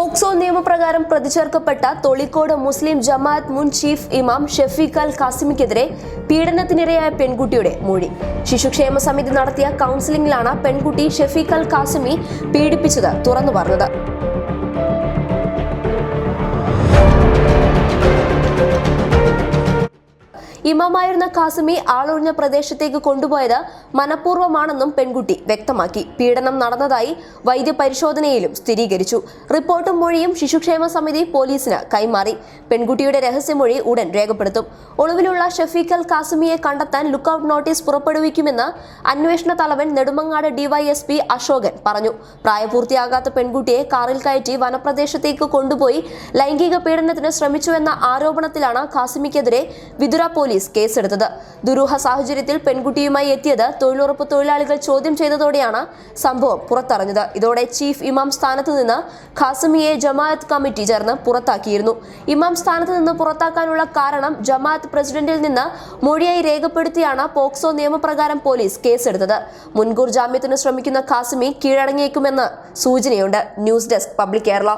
POCSO നിയമപ്രകാരം പ്രതിചേർക്കപ്പെട്ട തൊളിക്കോട് മുസ്ലിം ജമാഅത്ത് മുൻ chief ഇമാം ഷഫീഖ് അൽ ഖാസിമിക്കെതിരെ പീഡനത്തിനിരയായ പെൺകുട്ടിയുടെ മൊഴി. ശിശുക്ഷേമ സമിതി നടത്തിയ കൗൺസിലിംഗിലാണ് പെൺകുട്ടി ഷഫീഖ് അൽ ഖാസിമി പീഡിപ്പിച്ചത് തുറന്നു പറഞ്ഞത്. ഇമാമായിരുന്ന ഖാസിമി ആളൊഴിഞ്ഞ പ്രദേശത്തേക്ക് കൊണ്ടുപോയത് മനഃപൂർവ്വമാണെന്നും പെൺകുട്ടി വ്യക്തമാക്കി. പീഡനം നടന്നതായി വൈദ്യപരിശോധനയിലും സ്ഥിരീകരിച്ചു. റിപ്പോർട്ടും മൊഴിയും ശിശുക്ഷേമ സമിതി പോലീസിന് കൈമാറി. പെൺകുട്ടിയുടെ രഹസ്യമൊഴി ഉടൻ രേഖപ്പെടുത്തും. ഒളിവിലുള്ള ഷഫീഖ് അൽ ഖാസിമിയെ കണ്ടെത്താൻ ലുക്കൌട്ട് നോട്ടീസ് പുറപ്പെടുവിക്കുമെന്ന് അന്വേഷണ തലവൻ നെടുമങ്ങാട് ഡിവൈഎസ്പി അശോകൻ പറഞ്ഞു. പ്രായപൂർത്തിയാകാത്ത പെൺകുട്ടിയെ കാറിൽ കയറ്റി വനപ്രദേശത്തേക്ക് കൊണ്ടുപോയി ലൈംഗിക പീഡനത്തിന് ശ്രമിച്ചുവെന്ന ആരോപണത്തിലാണ് ഖാസിമിക്കെതിരെ വിതുര പോലീസ് കേസെടുത്തത്. ദുരൂഹ സാഹചര്യത്തിൽ പെൺകുട്ടിയുമായി എത്തിയത് തൊഴിലുറപ്പ് തൊഴിലാളികൾ ചോദ്യം ചെയ്തതോടെയാണ് സംഭവം പുറത്തറിഞ്ഞത്. ഇതോടെ ചീഫ് ഇമാം സ്ഥാനത്ത് നിന്ന് ഖാസിമിയെ ജമാഅത്ത് കമ്മിറ്റി ചേർന്ന് പുറത്താക്കിയിരുന്നു. ഇമാം സ്ഥാനത്ത് നിന്ന് പുറത്താക്കാനുള്ള കാരണം ജമാഅത്ത് പ്രസിഡന്റിൽ നിന്ന് മൊഴിയായി രേഖപ്പെടുത്തിയാണ് പോക്സോ നിയമപ്രകാരം പോലീസ് കേസെടുത്തത്. മുൻകൂർ ജാമ്യത്തിന് ശ്രമിക്കുന്ന ഖാസിമി കീഴടങ്ങിയേക്കുമെന്ന് സൂചനയുണ്ട്. News desk public Kerala.